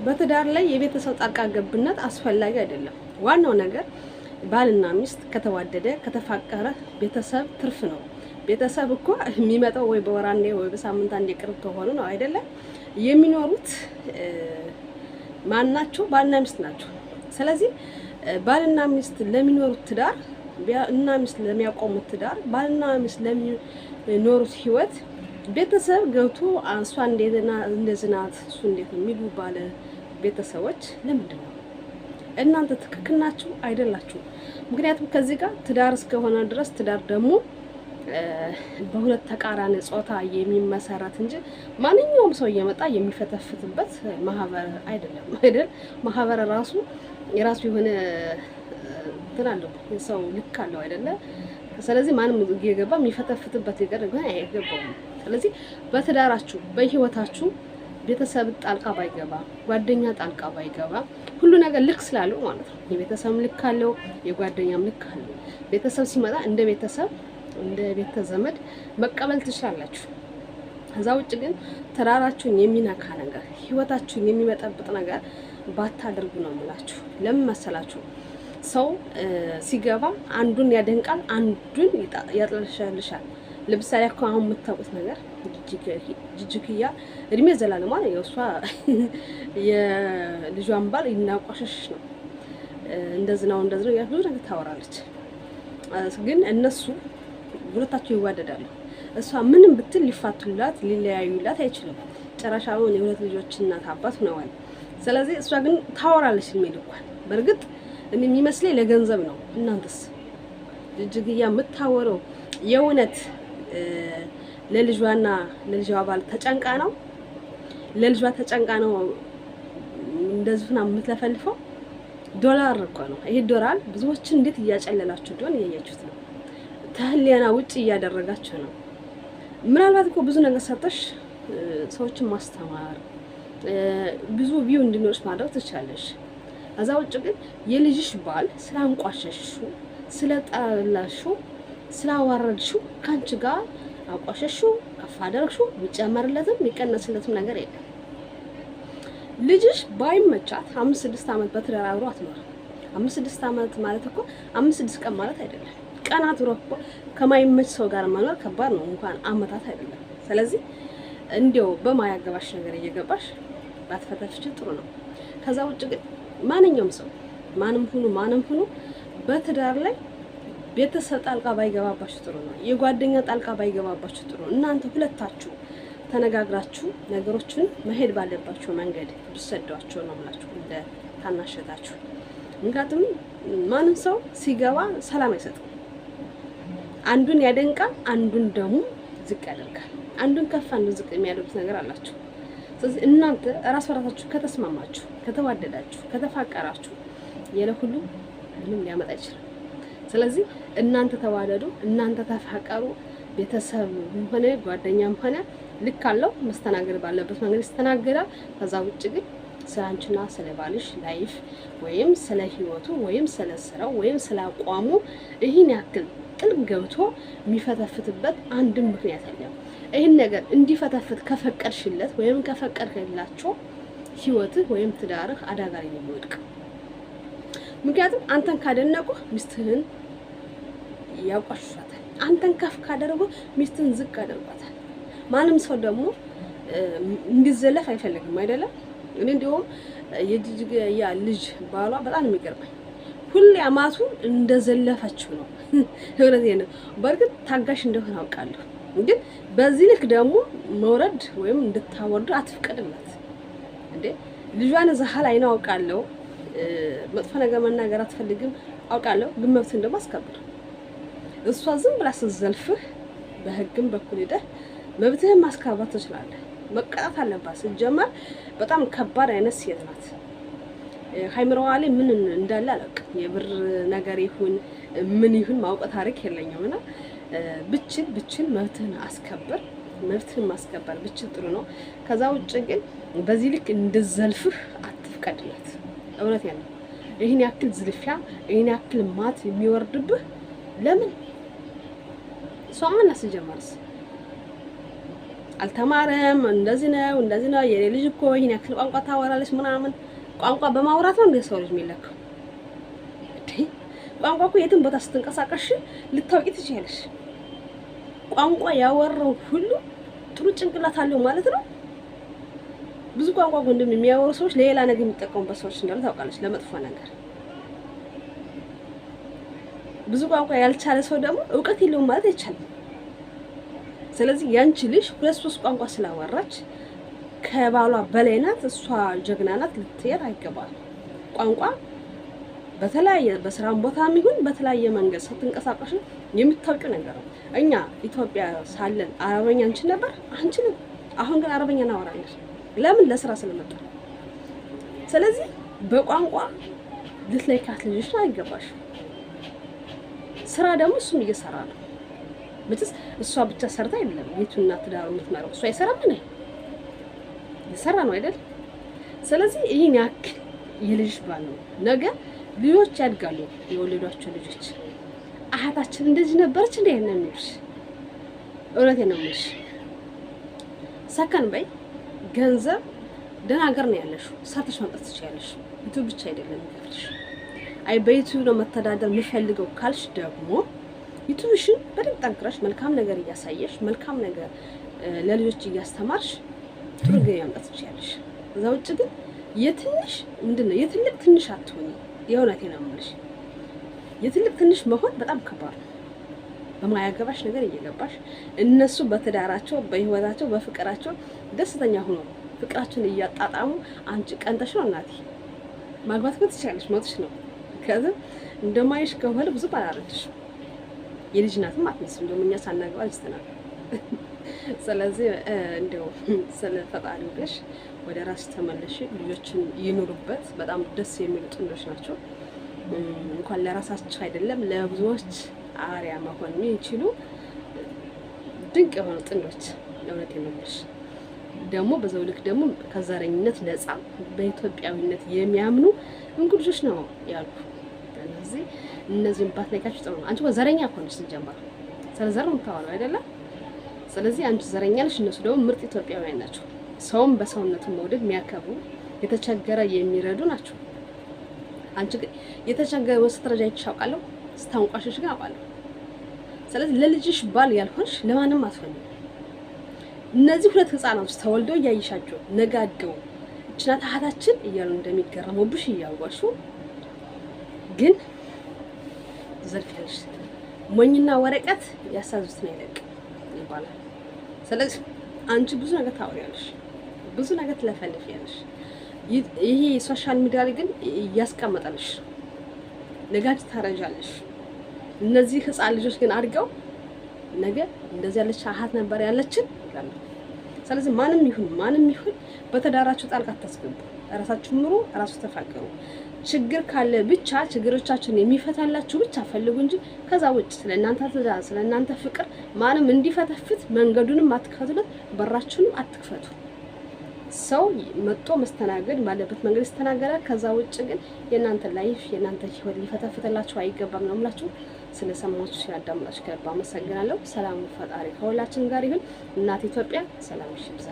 በትዳር ላይ የቤተሰብ ጣልቃ ገብነት አስፈላጊ አይደለም። ዋናው ነገር ባልና ሚስት ከተዋደደ ከተፋቀረ ቤተሰብ ትርፍ ነው። ቤተሰብ እኮ የሚመጣው ወይ በወር አንዴ ወይ በሳምንት አንዴ ቅርብ ከሆኑ ነው አይደለም። የሚኖሩት ማናቸው? ባልና ሚስት ናቸው። ስለዚህ ባልና ሚስት ለሚኖሩት ትዳር እና ሚስት ለሚያቆሙት ትዳር ባልና ሚስት ለሚኖሩት ህይወት ቤተሰብ ገብቶ እሷ እንደዚህ ናት እሱ እንዴት ነው የሚሉ ባለ ቤተሰቦች ለምንድን ነው እናንተ ትክክል ናችሁ አይደላችሁ? ምክንያቱም ከዚህ ጋር ትዳር እስከሆነ ድረስ ትዳር ደግሞ በሁለት ተቃራኒ ጾታ የሚመሰረት እንጂ ማንኛውም ሰው እየመጣ የሚፈተፍትበት ማህበር አይደለም አይደል? ማህበር ራሱ የራሱ የሆነ እንትን አለው፣ የሰው ልክ አለው አይደለ? ስለዚህ ማንም እየገባ የሚፈተፍትበት ነገር ግን አይገባውም። ስለዚህ በትዳራችሁ በህይወታችሁ ቤተሰብ ጣልቃ ባይገባ ጓደኛ ጣልቃ ባይገባ ሁሉ ነገር ልክ ስላለው ማለት ነው። የቤተሰብ ልክ አለው፣ የጓደኛም ልክ አለው። ቤተሰብ ሲመጣ እንደ ቤተሰብ እንደ ቤተ ዘመድ መቀበል ትችላላችሁ። ከዛ ውጭ ግን ትዳራችሁን የሚነካ ነገር ህይወታችሁን የሚመጠብጥ ነገር ባታደርጉ ነው የምላችሁ። ለምን መሰላችሁ? ሰው ሲገባ አንዱን ያደንቃል፣ አንዱን ያጥለሻልሻል። ለምሳሌ እኮ አሁን የምታውቁት ነገር ጅጅክያ እድሜ ዘላለም ማለት ነው። እሷ የልጇን ባል ይናቋሸሽ ነው እንደዚህ ነው ብዙ ነገር ታወራለች። ግን እነሱ ሁለታቸው ይዋደዳሉ። እሷ ምንም ብትል ሊፋቱላት ሊለያዩላት አይችልም። ጨራሻውን የሁለት ልጆች እናት አባት ሆነዋል። ስለዚህ እሷ ግን ታወራለች የሚልኳል። በእርግጥ እኔ የሚመስለኝ ለገንዘብ ነው። እናንተስ? ጅጅክያ የምታወረው የእውነት ለልጇና ለልጇ ባል ተጨንቃ ነው? ለልጇ ተጨንቃ ነው እንደዚህ ነው የምትለፈልፈው? ዶላር እኮ ነው ይሄ። ዶላር ብዙዎችን እንዴት እያጨለላችሁ እንደሆነ እያያችሁት ነው። ተህሊያና ውጪ እያደረጋችሁ ነው። ምናልባት እኮ ብዙ ነገር ሰርተሽ ሰዎችን ማስተማር ብዙ ቪው እንዲኖርሽ ማድረግ ትችላለሽ። ከዛ ውጭ ግን የልጅሽ ባል ስላንቋሸሽሹ ስለጠላሹ ስላዋረድሹ ካንቺ ጋር አቋሸሹ ከፍ አደረግሹ የሚጨመርለትም የሚቀነስለትም ነገር የለም። ልጅሽ ባይመቻት 5-6 አመት በትዳር አብሮ አትኖርም። 5-6 አመት ማለት እኮ 5-6 ቀን ማለት አይደለም። ቀናት እኮ ከማይመች ሰው ጋር መኖር ከባድ ነው፣ እንኳን አመታት አይደለም። ስለዚህ እንዲያው በማያገባሽ ነገር እየገባሽ ባትፈተፍች ጥሩ ነው። ከዛ ውጭ ግን ማንኛውም ሰው ማንም ሁኑ በትዳር ላይ ቤተሰብ ጣልቃ ባይገባባችሁ ጥሩ ነው። የጓደኛ ጣልቃ ባይገባባችሁ ጥሩ ነው። እናንተ ሁለታችሁ ተነጋግራችሁ ነገሮችን መሄድ ባለባችሁ መንገድ ብትሰዷቸው ነው ማለት እንደ ታናሸታችሁ። ምክንያቱም ማንም ሰው ሲገባ ሰላም አይሰጥም። አንዱን ያደንቃል፣ አንዱን ደግሞ ዝቅ ያደርጋል። አንዱን ከፍ አንዱን ዝቅ የሚያደርጉት ነገር አላችሁ። ስለዚህ እናንተ ራስ በራሳችሁ ከተስማማችሁ፣ ከተዋደዳችሁ፣ ከተፋቀራችሁ የለ ሁሉ ምንም ሊያመጣ ይችላል። ስለዚህ እናንተ ተዋደዱ፣ እናንተ ተፋቀሩ። ቤተሰብ ሆነ ጓደኛም ሆነ ልክ አለው መስተናገድ ባለበት መንገድ ይስተናገዳል። ከዛ ውጭ ግን ስለ አንቺና ስለ ባልሽ ላይፍ ወይም ስለ ህይወቱ ወይም ስለ ስራው ወይም ስለ አቋሙ ይህን ያክል ጥልቅ ገብቶ የሚፈተፍትበት አንድም ምክንያት የለም። ይህን ነገር እንዲፈተፍት ከፈቀድሽለት ወይም ከፈቀድክላቸው ህይወትህ ወይም ትዳርህ አደጋ ላይ ነው የሚወድቀው። ምክንያቱም አንተን ካደነቁ ሚስትህን ያቋሽሻታል። አንተን ከፍ ካደረጉ ሚስትህን ዝቅ ያደርጓታል። ማንም ሰው ደግሞ እንዲዘለፍ አይፈልግም አይደለም። እኔ እንዲሁም የጅጅክያ ልጅ ባሏ በጣም የሚገርመኝ ሁሌ አማቱ እንደዘለፈችው ነው። እውነቴን ነው። በእርግጥ ታጋሽ እንደሆነ አውቃለሁ፣ ግን በዚህ ልክ ደግሞ መውረድ ወይም እንድታወርዱ አትፍቀድላት እንዴ። ልጇን ዘሃል አይና አውቃለሁ። መጥፎ ነገር መናገር አትፈልግም አውቃለሁ፣ ግን መብትን ደግሞ አስከብር። እሷ ዝም ብላ ስትዘልፍህ በህግም በኩል ሄደህ መብትህን ማስከበር ትችላለህ። መቀጣት አለባት። ሲጀመር በጣም ከባድ አይነት ሴት ናት። ሃይምሮዋ ላይ ምን እንዳለ አላውቅም። የብር ነገር ይሁን ምን ይሁን ማውቀ ታሪክ የለኝም እና ብችል መብትህን አስከብር። መብትህን ማስከበር ብችል ጥሩ ነው። ከዛ ውጭ ግን በዚህ ልክ እንድዘልፍህ አትፍቀድላት። እውነት ያለው ይሄን ያክል ዝልፊያ ይሄን ያክል ማት የሚወርድብህ ለምን? ሷማና ሲጀመርስ አልተማረም፣ እንደዚህ ነው የኔ ልጅ እኮ ይሄን ያክል ቋንቋ ታወራለች ምናምን። ቋንቋ በማውራት ነው እንደ ሰው ልጅ የሚለካው? ቋንቋ እኮ የትም ቦታ ስትንቀሳቀሽ ልታውቂ ትችያለሽ። ቋንቋ ያወራው ሁሉ ጥሩ ጭንቅላት አለው ማለት ነው። ብዙ ቋንቋ ወንድም የሚያወሩ ሰዎች ለሌላ ነገር የሚጠቀሙበት ሰዎች እንዳሉ ታውቃለች፣ ለመጥፎ ነገር። ብዙ ቋንቋ ያልቻለ ሰው ደግሞ እውቀት የለውም ማለት አይቻልም። ስለዚህ ያንቺ ልጅ 2-3 ቋንቋ ስላወራች ከባሏ በላይ ናት፣ እሷ ጀግና ናት ልትሄድ አይገባም። ቋንቋ በተለያየ በስራም ቦታም ይሁን በተለያየ መንገድ ስትንቀሳቀሽ የምታውቂው ነገር ነው። እኛ ኢትዮጵያ ሳለን አረበኛ እንችል ነበር አንችልም። አሁን ግን አረበኛ እናወራለን። ለምን? ለስራ ስለመጣ። ስለዚህ በቋንቋ ልትለይካት ልጅሽ አይገባሽ። ስራ ደግሞ እሱም እየሰራ ነው። ምትስ እሷ ብቻ ሰርታ አይደለም ቤቱና ትዳሩ የምትመራው። እሷ አይሰራም ምን ይሰራ ነው አይደል? ስለዚህ ይሄን ያክል የልጅሽ ባል ነው። ነገ ልጆች ያድጋሉ፣ የወለዷቸው ልጆች አያታችን እንደዚህ ነበረች እንዴ ነው የሚሉሽ። እውነቴን ነው የምልሽ። ሰከን በይ። ገንዘብ ደህና ሀገር ነው ያለሽው፣ ሰርተሽ ማምጣት ትችያለሽ። ዩቲዩብ ብቻ አይደለም የሚከፍልሽ። አይ በዩቲዩብ ነው መተዳደር የምፈልገው ካልሽ ደግሞ ዩቲዩብሽን በደንብ ጠንክረሽ መልካም ነገር እያሳየሽ መልካም ነገር ለልጆች እያስተማርሽ ጥሩ ገቢ ማምጣት ትችያለሽ። እዛ ውጭ ግን የትንሽ ምንድነው የትልቅ ትንሽ አትሆኚ። የእውነቴን ነው የምልሽ። የትልቅ ትንሽ መሆን በጣም ከባድ ነው። በማያገባሽ ነገር እየገባሽ እነሱ በትዳራቸው በህይወታቸው በፍቅራቸው ደስተኛ ሆኖ ፍቅራቸውን እያጣጣሙ አንቺ ቀንተሽ ነው እናቴ ማግባት ግን ትችያለሽ፣ ሞትሽ ነው። ከዚህ እንደማይሽ ከሆነ ብዙ ባላረድሽ የልጅ ናትም አትመስልም። እንደውም እኛ ሳናገባ ልጅተናል። ስለዚህ እንደው ስለ ፈጣሪ ብለሽ ወደ ራስ ተመለሽ። ልጆችን ይኑሩበት። በጣም ደስ የሚሉ ጥንዶች ናቸው። እንኳን ለራሳቸው አይደለም ለብዙዎች አሪያ መሆን የሚችሉ ድንቅ የሆኑ ጥንዶች ለእውነት የምልሽ ደግሞ በዛው ልክ ደግሞ ከዘረኝነት ነፃ በኢትዮጵያዊነት የሚያምኑ እንግዶች ነው ያሉ። ስለዚህ እነዚህን ባትነካችሁ ጥሩ ነው። አንቺ ዘረኛ እኮ ነሽ ሲጀመር፣ ስለ ዘር ነው የምታወራው አይደለም? ስለዚህ አንቺ ዘረኛ ነሽ፣ እነሱ ደግሞ ምርጥ ኢትዮጵያውያን ናቸው። ሰውም በሰውነቱ መውደድ የሚያከብሩ የተቸገረ የሚረዱ ናቸው። አንቺ ግን የተቸገረ ወስትረጃ ይቻውቃለሁ ስታንቋሽሽ ግን አውቃለሁ። ስለዚህ ለልጅሽ ባል ያልሆንሽ ለማንም አትሆንም። እነዚህ ሁለት ህፃናት ተወልደው እያይሻቸው ነጋገው እችናት አሃታችን እያሉ እንደሚገረሙብሽ እያዋሹ ግን ዘርክልሽ ሞኝና ወረቀት ያሳዙት ነው ይለቅ ይባላል። ስለዚህ አንቺ ብዙ ነገር ታወሪያለሽ፣ ብዙ ነገር ትለፈልፊያለሽ። ይሄ ሶሻል ሚዲያ ላይ ግን እያስቀመጠልሽ ነጋጅ ታረጃለሽ። እነዚህ ህፃን ልጆች ግን አድርገው ነገ እንደዚህ ያለች አሃት ነበር ያለችን ይላሉ። ስለዚህ ማንም ይሁን በተዳራችሁ ጣልቃ አታስገቡ። ራሳችሁ ምሩ፣ ራሱ ተፋቀሩ። ችግር ካለ ብቻ ችግሮቻችሁን የሚፈታላችሁ ብቻ ፈልጉ እንጂ ከዛ ውጭ ስለእናንተ ትዳር ስለእናንተ ፍቅር ማንም እንዲፈተፍት መንገዱንም አትክፈቱለት፣ በራችሁንም አትክፈቱ። ሰው መጥቶ መስተናገድ ባለበት መንገድ ይስተናገዳል። ከዛ ውጭ ግን የእናንተ ላይፍ የእናንተ ህይወት ሊፈተፍትላችሁ አይገባም ነው የምላችሁ። ስለሰማችሁ ሲያዳምጣችሁ ከልብ አመሰግናለሁ። ሰላም ፈጣሪ ከሁላችን ጋር ይሁን። እናት ኢትዮጵያ ሰላም ይብዛ።